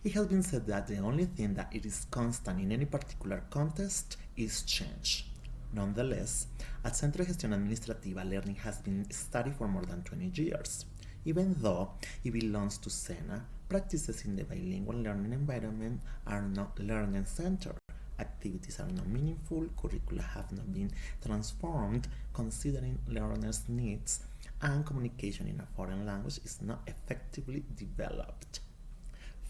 It has been said that the only thing that it is constant in any particular context is change. Nonetheless, at Centro de Gestión Administrativa, learning has been studied for more than 20 years. Even though it belongs to SENA, practices in the bilingual learning environment are not learning-centered. Activities are not meaningful, curricula have not been transformed considering learners' needs, and communication in a foreign language is not effectively developed.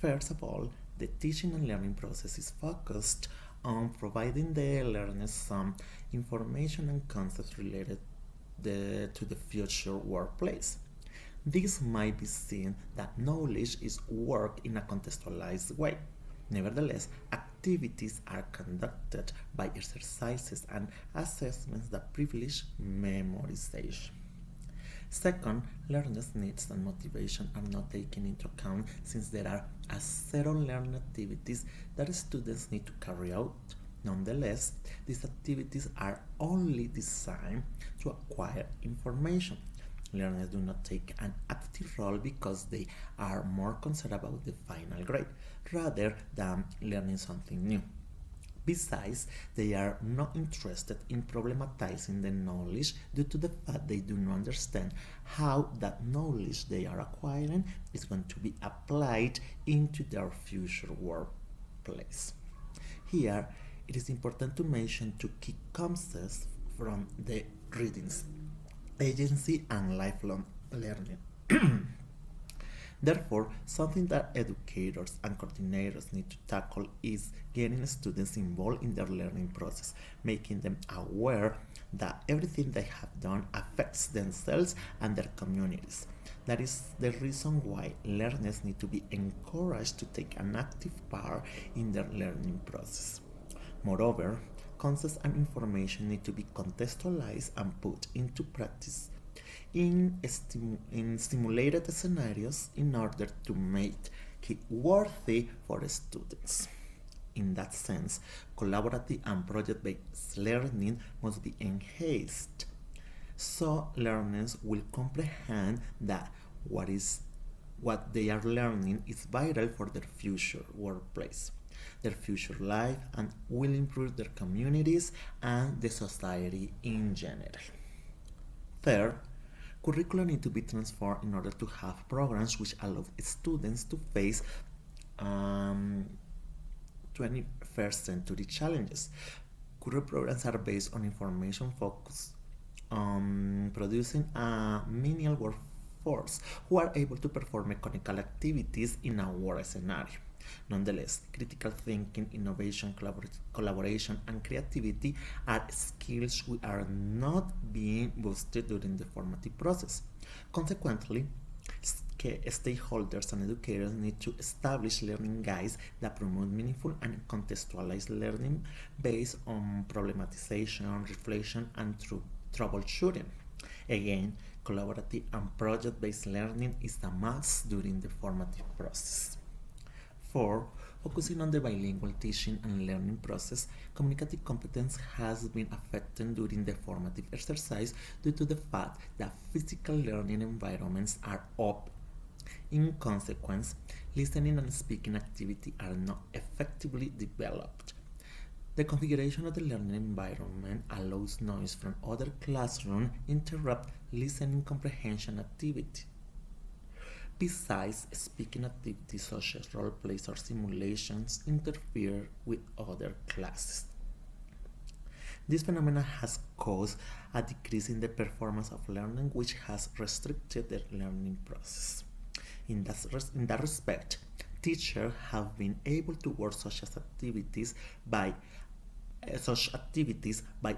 First of all, the teaching and learning process is focused on providing the learners some information and concepts related to the future workplace. This might be seen that knowledge is worked in a contextualized way. Nevertheless, activities are conducted by exercises and assessments that privilege memorization. Second, learners' needs and motivation are not taken into account since there are a set of learning activities that students need to carry out. Nonetheless, these activities are only designed to acquire information. Learners do not take an active role because they are more concerned about the final grade rather than learning something new. Besides, they are not interested in problematizing the knowledge due to the fact they do not understand how that knowledge they are acquiring is going to be applied into their future workplace. Here, it is important to mention two key concepts from the readings: agency and lifelong learning. Therefore, something that educators and coordinators need to tackle is getting students involved in their learning process, making them aware that everything they have done affects themselves and their communities. That is the reason why learners need to be encouraged to take an active part in their learning process. Moreover, concepts and information need to be contextualized and put into practice in simulated scenarios in order to make it worthy for students. In that sense, collaborative and project-based learning must be enhanced so learners will comprehend that what they are learning is vital for their future workplace, their future life, and will improve their communities and the society in general. Third, curricula need to be transformed in order to have programs which allow students to face 21st century challenges. Current programs are based on information focus on producing a menial workforce who are able to perform mechanical activities in a work scenario. Nonetheless, critical thinking, innovation, collaboration, and creativity are skills which are not being boosted during the formative process. Consequently, stakeholders and educators need to establish learning guides that promote meaningful and contextualized learning based on problematization, reflection, and troubleshooting. Again, collaborative and project-based learning is a must during the formative process. 4. Focusing on the bilingual teaching and learning process, communicative competence has been affected during the formative exercise due to the fact that physical learning environments are open. In consequence, listening and speaking activity are not effectively developed. The configuration of the learning environment allows noise from other classrooms interrupt listening comprehension activity. Besides, speaking activities such as role plays or simulations interfere with other classes. This phenomenon has caused a decrease in the performance of learning, which has restricted the learning process. In that respect, teachers have been able to work such activities by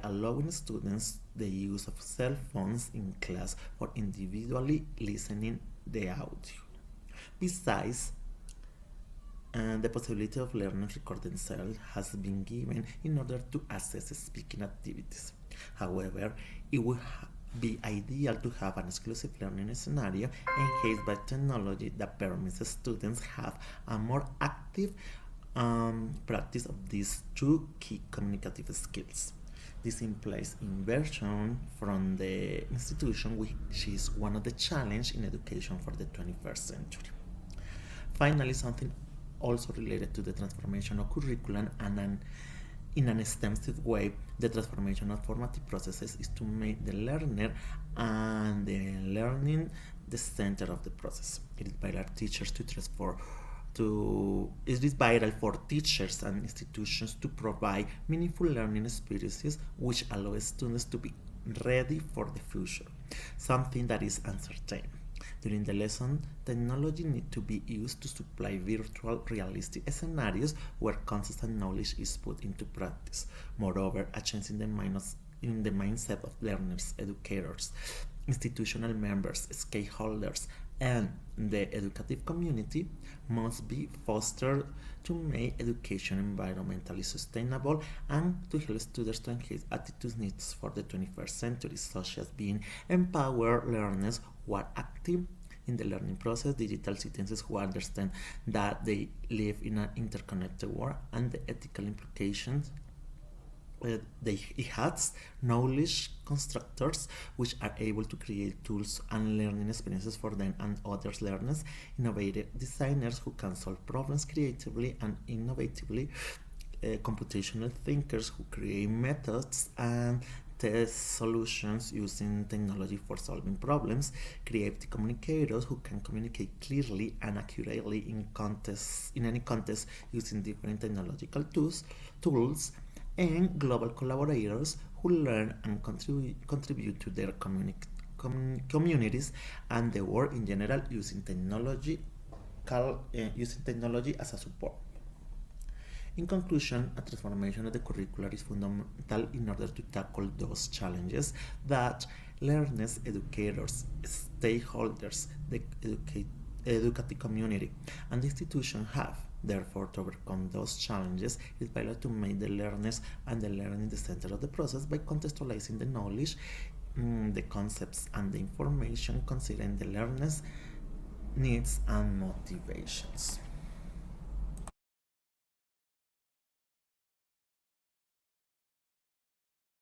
allowing students the use of cell phones in class for individually listening the audio. Besides, the possibility of learners record themselves has been given in order to assess speaking activities. However, it would be ideal to have an exclusive learning scenario enhanced by technology that permits students have a more active practice of these two key communicative skills. This implies inversion from the institution, which is one of the challenges in education for the 21st century. Finally, something also related to the transformation of curriculum and in an extensive way. The transformation of formative processes is to make the learner and the learning the center of the process. It is vital teachers to transform it is vital for teachers and institutions to provide meaningful learning experiences which allow students to be ready for the future, something that is uncertain. During the lesson, technology needs to be used to supply virtual realistic scenarios where consistent knowledge is put into practice. Moreover, a change in the mindset of learners, educators, institutional members, stakeholders, and the educative community must be fostered to make education environmentally sustainable and to help students to enhance attitudes needs for the 21st century, such as being empowered learners who are active in the learning process, digital citizens who understand that they live in an interconnected world, and the ethical implications it has, knowledge constructors which are able to create tools and learning experiences for them and others learners, innovative designers who can solve problems creatively and innovatively, computational thinkers who create methods and test solutions using technology for solving problems, creative communicators who can communicate clearly and accurately in any context using different technological tools, and global collaborators who learn and contribute to their communities and the world in general using technology as a support. In conclusion, a transformation of the curriculum is fundamental in order to tackle those challenges that learners, educators, stakeholders, the educative community, and the institution have. Therefore, to overcome those challenges, it is vital to make the learners and the learning the center of the process by contextualizing the knowledge, the concepts, and the information, considering the learner's needs and motivations.